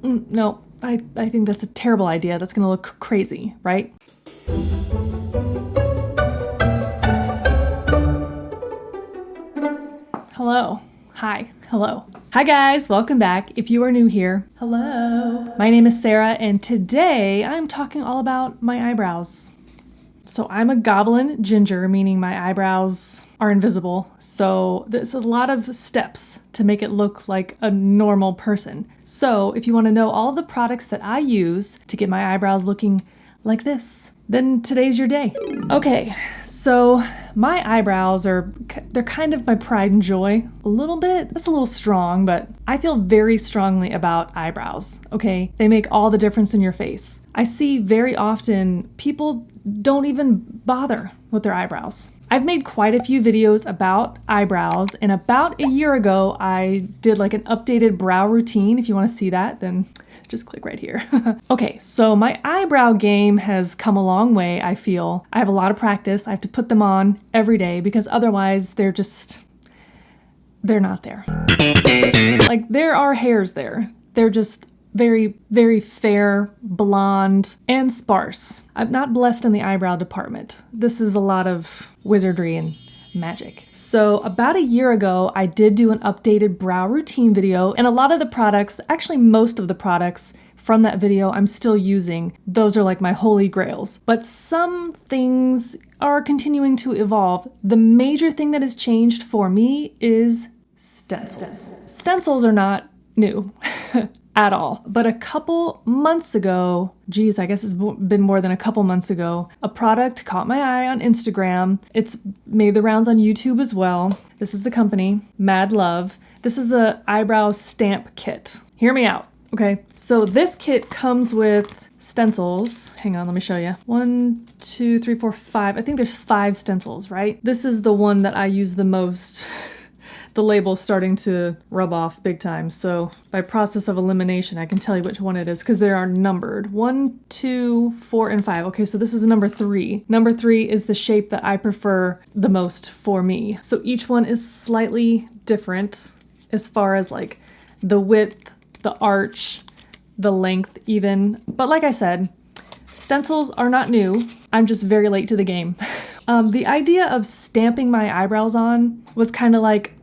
No, I think that's a terrible idea. That's gonna look crazy, right? Hello. Hi. Hello. Hi guys, welcome back. If you are new here, hello. My name is Sara and today I'm talking all about my eyebrows. So I'm a goblin ginger, meaning my eyebrows are invisible. So there's a lot of steps to make it look like a normal person. So if you want to know all of the products that I use to get my eyebrows looking like this, then today's your day. Okay, so my eyebrows they're kind of my pride and joy. A little bit, that's a little strong, but I feel very strongly about eyebrows, okay? They make all the difference in your face. I see very often people don't even bother with their eyebrows. I've made quite a few videos about eyebrows, and about a year ago, I did like an updated brow routine. If you want to see that, then just click right here. Okay, so my eyebrow game has come a long way, I feel. I have a lot of practice. I have to put them on every day because otherwise they're not there. Like there are hairs there. They're just very, very fair, blonde, and sparse. I'm not blessed in the eyebrow department. This is a lot of wizardry and magic. So about a year ago, I did do an updated brow routine video, and a lot of the products, actually most of the products from that video I'm still using. Those are like my holy grails. But some things are continuing to evolve. The major thing that has changed for me is stencils. Stencils are not new. At all. But a couple months ago, geez, I guess it's been more than a couple months ago, a product caught my eye on Instagram. It's made the rounds on YouTube as well. This is the company, MadLuvv. This is a eyebrow stamp kit. Hear me out, okay? So this kit comes with stencils. Hang on, let me show you. 1, 2, 3, 4, 5. I think there's 5 stencils, right? This is the one that I use the most. The label's starting to rub off big time. So by process of elimination, I can tell you which one it is because they are numbered. 1, 2, 4, and 5. Okay, so this is number 3. Number 3 is the shape that I prefer the most for me. So each one is slightly different as far as like the width, the arch, the length even. But like I said, stencils are not new. I'm just very late to the game. The idea of stamping my eyebrows on was kind of like,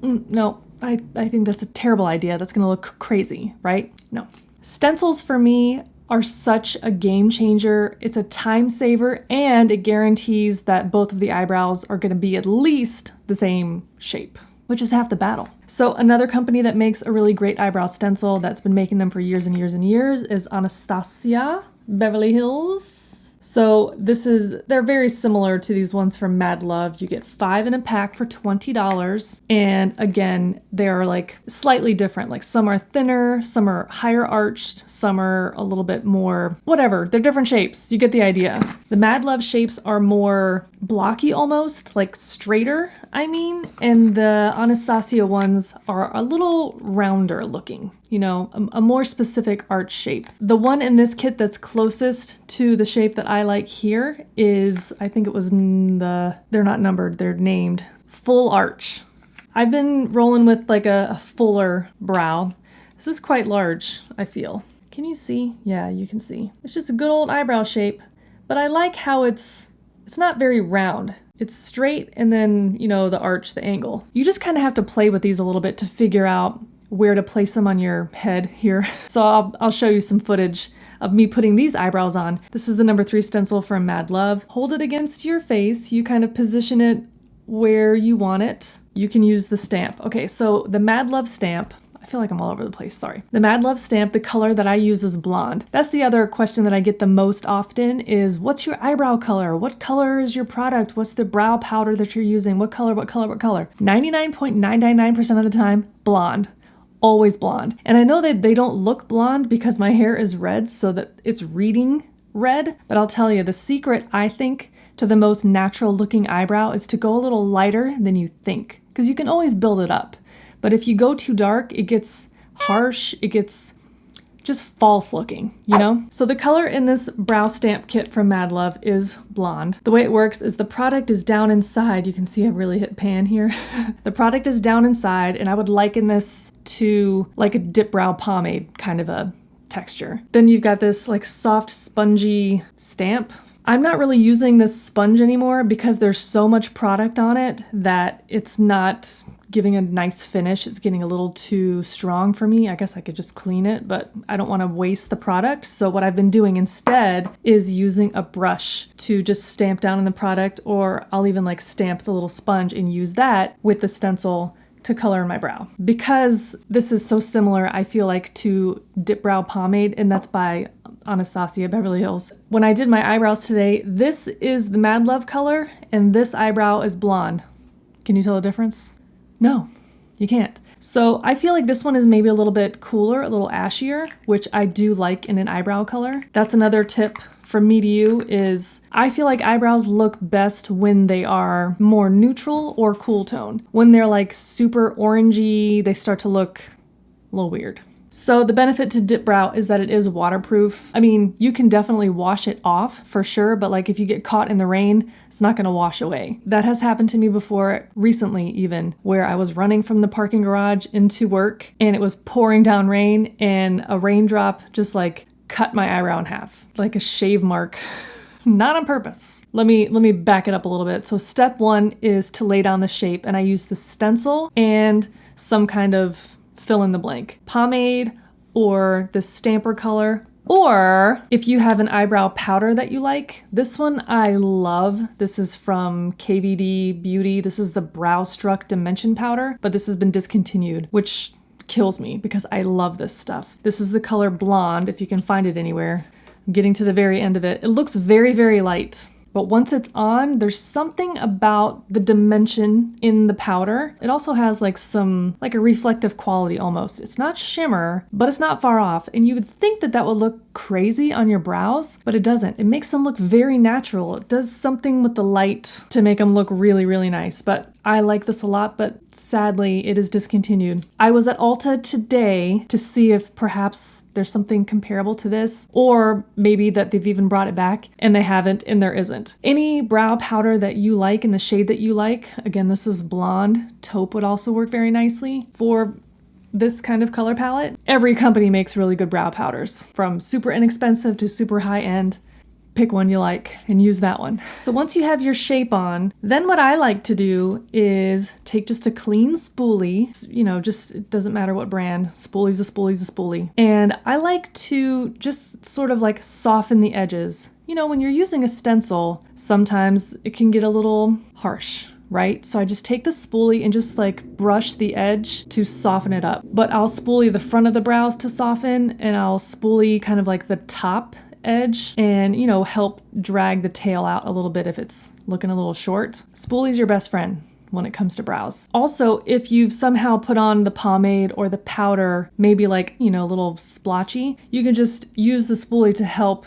no, I think that's a terrible idea. That's gonna look crazy, right? No. Stencils for me are such a game changer. It's a time saver and it guarantees that both of the eyebrows are gonna be at least the same shape, which is half the battle. So another company that makes a really great eyebrow stencil that's been making them for years and years and years is Anastasia, Beverly Hills. So they're very similar to these ones from MadLuvv. You get 5 in a pack for $20. And again, they're like slightly different. Like some are thinner, some are higher arched, some are a little bit more, whatever. They're different shapes. You get the idea. The MadLuvv shapes are more blocky almost, like straighter, and the Anastasia ones are a little rounder looking. You know, a more specific arch shape. The one in this kit that's closest to the shape that I like here is, I think it was they're not numbered, they're named, full arch. I've been rolling with like a fuller brow. This is quite large, I feel. Can you see? Yeah, you can see. It's just a good old eyebrow shape, but I like how it's not very round. It's straight and then, you know, the arch, the angle. You just kind of have to play with these a little bit to figure out where to place them on your head here. So I'll show you some footage of me putting these eyebrows on. This is the number 3 stencil from MadLuvv. Hold it against your face. You kind of position it where you want it. You can use the stamp. Okay, so the MadLuvv stamp, I feel like I'm all over the place, sorry. The MadLuvv stamp, the color that I use is blonde. That's the other question that I get the most often is, what's your eyebrow color? What color is your product? What's the brow powder that you're using? What color, what color, what color? 99.999% of the time, blonde. Always blonde. And I know that they don't look blonde because my hair is red so that it's reading red, but I'll tell you the secret, I think, to the most natural looking eyebrow is to go a little lighter than you think, because you can always build it up. But if you go too dark, it gets harsh, it gets just false looking, you know? So the color in this brow stamp kit from MadLuvv is blonde. The way it works is the product is down inside. You can see I really hit pan here. The product is down inside, and I would liken this to like a DipBrow pomade kind of a texture. Then you've got this like soft spongy stamp. I'm not really using this sponge anymore because there's so much product on it that it's not giving a nice finish. It's getting a little too strong for me. I guess I could just clean it, but I don't want to waste the product. So what I've been doing instead is using a brush to just stamp down in the product, or I'll even like stamp the little sponge and use that with the stencil to color in my brow. Because this is so similar, I feel like, to DipBrow pomade, and that's by Anastasia, Beverly Hills. When I did my eyebrows today, this is the MadLuvv color and this eyebrow is blonde. Can you tell the difference? No, you can't. So I feel like this one is maybe a little bit cooler, a little ashier, which I do like in an eyebrow color. That's another tip from me to you is I feel like eyebrows look best when they are more neutral or cool tone. When they're like super orangey, they start to look a little weird. So the benefit to DipBrow is that it is waterproof. I mean, you can definitely wash it off for sure, but like if you get caught in the rain, it's not gonna wash away. That has happened to me before, recently even, where I was running from the parking garage into work and it was pouring down rain and a raindrop just like cut my eyebrow in half, like a shave mark. Not on purpose. Let me back it up a little bit. So step one is to lay down the shape, and I use the stencil and some kind of fill in the blank pomade or the stamper color, or if you have an eyebrow powder that you like. This one I love. This is from KVD Beauty. This is the Brow Struck Dimension powder, but this has been discontinued, which kills me because I love this stuff. This is the color blonde, if you can find it anywhere. I'm getting to the very end of it. It looks very, very light. But once it's on, there's something about the dimension in the powder. It also has like a reflective quality almost. It's not shimmer, but it's not far off. And you would think that that would look crazy on your brows, but it doesn't. It makes them look very natural. It does something with the light to make them look really, really nice. But I like this a lot, but sadly it is discontinued. I was at Ulta today to see if perhaps there's something comparable to this, or maybe that they've even brought it back, and they haven't, and there isn't. Any brow powder that you like in the shade that you like, again, this is blonde. Taupe would also work very nicely for this kind of color palette. Every company makes really good brow powders, from super inexpensive to super high end. Pick one you like and use that one. So once you have your shape on, then what I like to do is take just a clean spoolie, you know, just, it doesn't matter what brand, spoolie's a spoolie's a spoolie. And I like to just sort of like soften the edges. You know, when you're using a stencil, sometimes it can get a little harsh, right? So I just take the spoolie and just like brush the edge to soften it up. But I'll spoolie the front of the brows to soften, and I'll spoolie kind of like the top edge and, you know, help drag the tail out a little bit if it's looking a little short. Spoolie's your best friend when it comes to brows. Also, if you've somehow put on the pomade or the powder, maybe like, you know, a little splotchy, you can just use the spoolie to help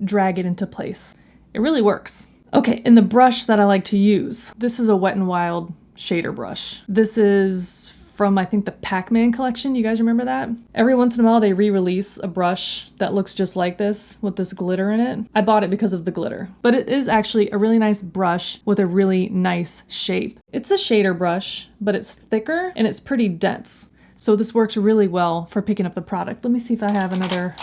drag it into place. It really works. Okay, and the brush that I like to use, this is a Wet n Wild shader brush. This is from, I think, the Pac-Man collection. You guys remember that? Every once in a while they re-release a brush that looks just like this with this glitter in it. I bought it because of the glitter, but it is actually a really nice brush with a really nice shape. It's a shader brush, but it's thicker and it's pretty dense. So this works really well for picking up the product. Let me see if I have another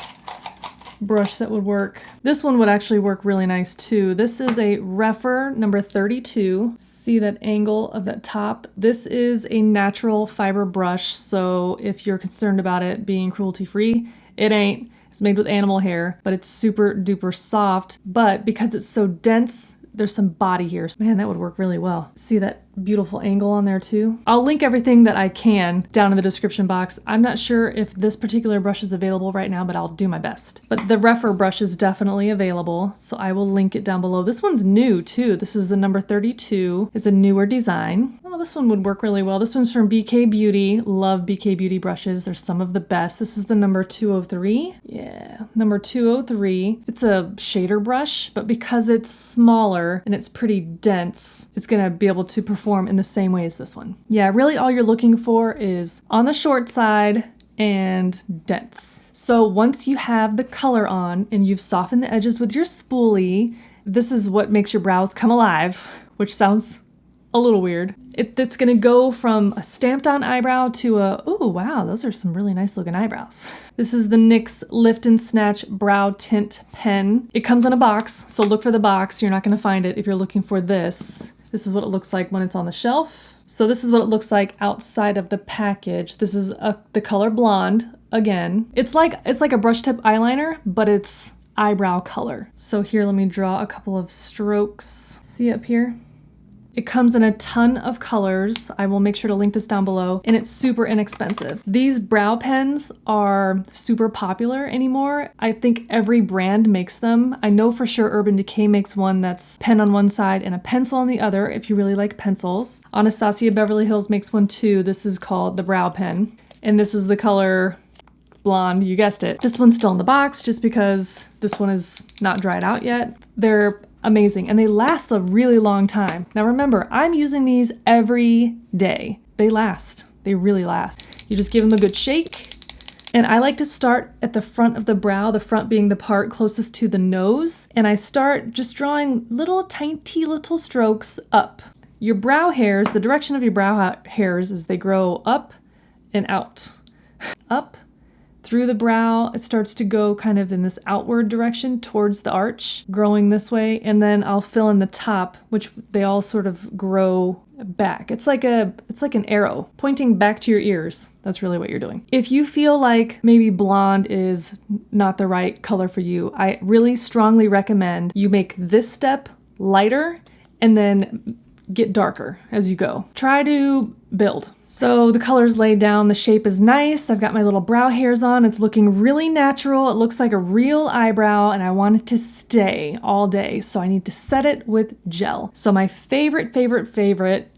brush that would work. This one would actually work really nice too. This is a Refer number 32. See that angle of that top? This is a natural fiber brush, so if you're concerned about it being cruelty-free, it ain't. It's made with animal hair, but it's super duper soft. But because it's so dense, there's some body here. Man, that would work really well. See that beautiful angle on there too? I'll link everything that I can down in the description box. I'm not sure if this particular brush is available right now, but I'll do my best. But the Refer brush is definitely available, so I will link it down below. This one's new too. This is the number 32. It's a newer design. Oh, this one would work really well. This one's from BK Beauty. Love BK Beauty brushes. They're some of the best. This is the number 203. Yeah, number 203. It's a shader brush, but because it's smaller and it's pretty dense, it's gonna be able to perform in the same way as this one. Yeah, really all you're looking for is on the short side and dense. So once you have the color on and you've softened the edges with your spoolie, this is what makes your brows come alive, which sounds a little weird. It's gonna go from a stamped on eyebrow to a, oh wow, those are some really nice looking eyebrows. This is the NYX Lift and Snatch Brow Tint Pen. It comes in a box, so look for the box. You're not gonna find it if you're looking for this. This is what it looks like when it's on the shelf. So this is what it looks like outside of the package. This is the color blonde, again. It's like a brush tip eyeliner, but it's eyebrow color. So here, let me draw a couple of strokes. See up here? It comes in a ton of colors. I will make sure to link this down below, and it's super inexpensive. These brow pens are super popular anymore. I think every brand makes them. I know for sure Urban Decay makes one that's pen on one side and a pencil on the other if you really like pencils. Anastasia Beverly Hills makes one too. This is called the Brow Pen, and this is the color blonde, you guessed it. This one's still in the box just because this one is not dried out yet. They're amazing, and they last a really long time. Now remember, I'm using these every day. They last. They really last. You just give them a good shake, and I like to start at the front of the brow, the front being the part closest to the nose, and I start just drawing little tiny little strokes up. Your brow hairs, the direction of your brow hairs is they grow up and out. Up through the brow, it starts to go kind of in this outward direction towards the arch, growing this way, and then I'll fill in the top, which they all sort of grow back. It's like an arrow pointing back to your ears. That's really what you're doing. If you feel like maybe blonde is not the right color for you, I really strongly recommend you make this step lighter and then get darker as you go. Try to build. So the color's laid down, the shape is nice, I've got my little brow hairs on, it's looking really natural, it looks like a real eyebrow, and I want it to stay all day, so I need to set it with gel. So my favorite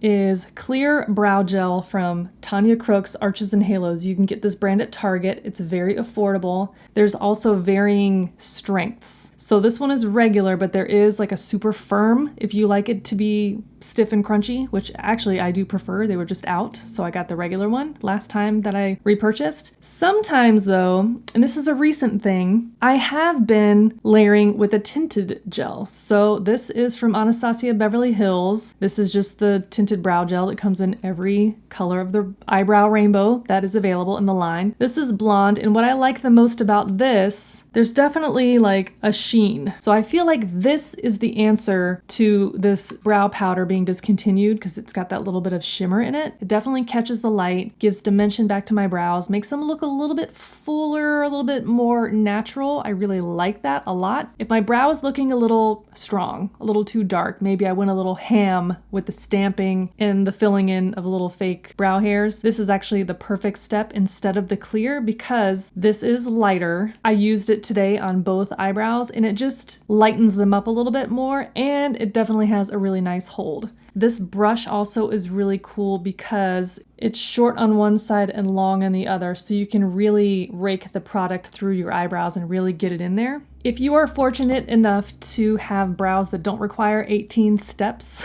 is clear brow gel from Tanya Crooks Arches and Halos. You can get this brand at Target, it's very affordable. There's also varying strengths. So this one is regular, but there is like a super firm if you like it to be stiff and crunchy, which actually I do prefer. They were just out, so I got the regular one last time that I repurchased. Sometimes though, and this is a recent thing, I have been layering with a tinted gel. So this is from Anastasia Beverly Hills. This is just the tinted brow gel that comes in every color of the eyebrow rainbow that is available in the line. This is blonde, and what I like the most about this, there's definitely like a sheen. So I feel like this is the answer to this brow powder being discontinued because it's got that little bit of shimmer in it. It definitely catches the light, gives dimension back to my brows, makes them look a little bit fuller, a little bit more natural. I really like that a lot. If my brow is looking a little strong, a little too dark, maybe I went a little ham with the stamping and the filling in of little fake brow hairs. This is actually the perfect step instead of the clear because this is lighter. I used it today on both eyebrows and it just lightens them up a little bit more, and it definitely has a really nice hold. This brush also is really cool because it's short on one side and long on the other, so you can really rake the product through your eyebrows and really get it in there. If you are fortunate enough to have brows that don't require 18 steps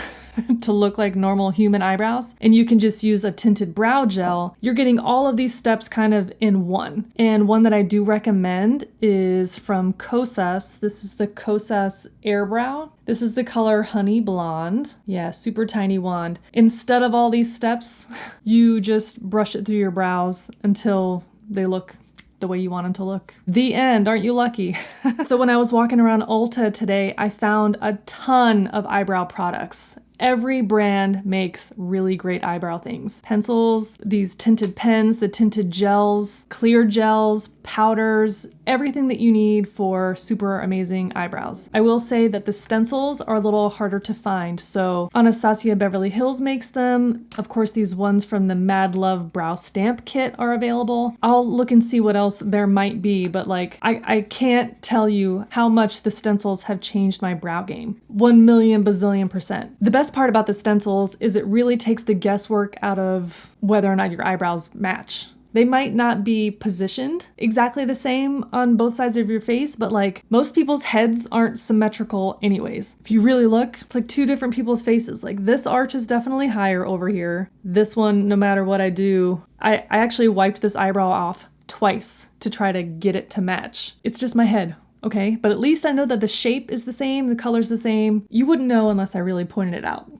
to look like normal human eyebrows, and you can just use a tinted brow gel, you're getting all of these steps kind of in one. And one that I do recommend is from Kosas. This is the Kosas Air Brow. This is the color Honey Blonde. Yeah, super tiny wand. Instead of all these steps, you just brush it through your brows until they look the way you want them to look. The end. Aren't you lucky? So when I was walking around Ulta today, I found a ton of eyebrow products. Every brand makes really great eyebrow things. Pencils, these tinted pens, the tinted gels, clear gels, powders, everything that you need for super amazing eyebrows. I will say that the stencils are a little harder to find. So Anastasia Beverly Hills makes them. Of course, these ones from the MadLuvv brow stamp kit are available. I'll look and see what else there might be, but like I can't tell you how much the stencils have changed my brow game. 1,000,000 bazillion %. The best part about the stencils is it really takes the guesswork out of whether or not your eyebrows match. They might not be positioned exactly the same on both sides of your face, but like most people's heads aren't symmetrical anyways. If you really look, it's like two different people's faces. Like this arch is definitely higher over here. This one, no matter what I do, I actually wiped this eyebrow off twice to try to get it to match. It's just my head, okay? But at least I know that the shape is the same, the color's the same. You wouldn't know unless I really pointed it out,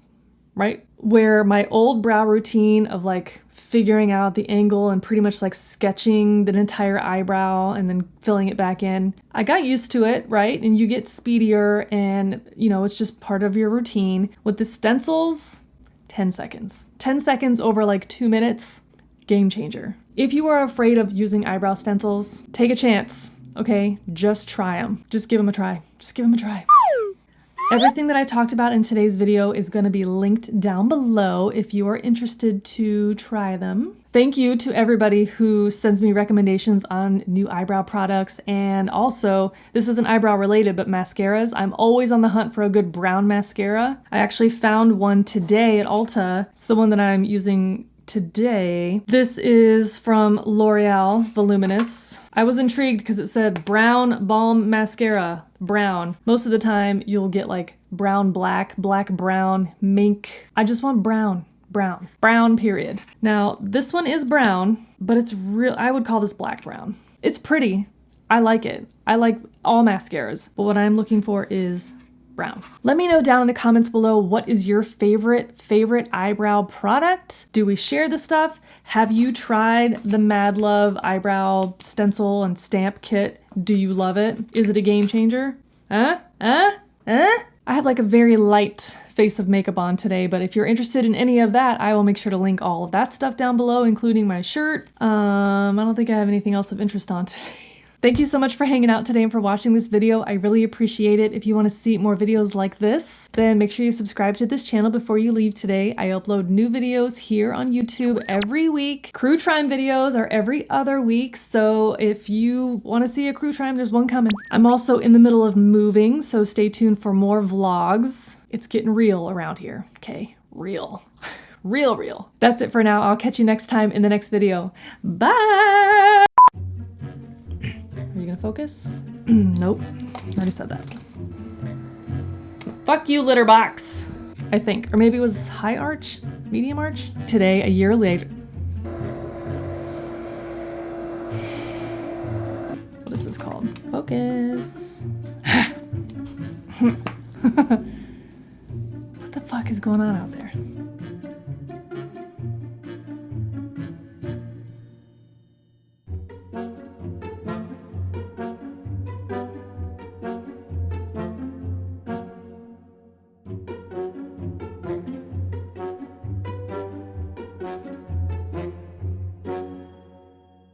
right? Where my old brow routine of like figuring out the angle and pretty much like sketching the entire eyebrow and then filling it back in, I got used to it, right? And you get speedier and, you know, it's just part of your routine. With the stencils, 10 seconds. 10 seconds over like 2 minutes, game changer. If you are afraid of using eyebrow stencils, take a chance, okay? Just try them. Just give them a try. Just give them a try. Everything that I talked about in today's video is going to be linked down below if you are interested to try them. Thank you to everybody who sends me recommendations on new eyebrow products, and also, this isn't eyebrow related, but mascaras. I'm always on the hunt for a good brown mascara. I actually found one today at Ulta. It's the one that I'm using today. This is from L'Oreal Voluminous. I was intrigued because it said brown balm mascara, brown. Most of the time you'll get like brown black, black brown, mink. I just want brown, brown, brown period. Now this one is brown, but it's real, I would call this black brown. It's pretty. I like it. I like all mascaras, but what I'm looking for is brown. Let me know down in the comments below, what is your favorite eyebrow product? Do we share the stuff? Have you tried the MadLuvv eyebrow stencil and stamp kit? Do you love it? Is it a game changer? I have like a very light face of makeup on today, but if you're interested in any of that, I will make sure to link all of that stuff down below, including my shirt. I don't think I have anything else of interest on today. Thank you so much for hanging out today and for watching this video. I really appreciate it. If you want to see more videos like this, then make sure you subscribe to this channel before you leave today. I upload new videos here on YouTube every week. CRUE TRIME videos are every other week, so if you want to see a CRUE TRIME, there's one coming. I'm also in the middle of moving, so stay tuned for more vlogs. It's getting real around here, okay? Real. Real. That's it for now. I'll catch you next time in the next video. Bye! Are you gonna focus? Nope. Already said that. Fuck you, litter box. I think. Or maybe it was high arch? Medium arch? Today, a year later. What is this called? Focus. What the fuck is going on out there?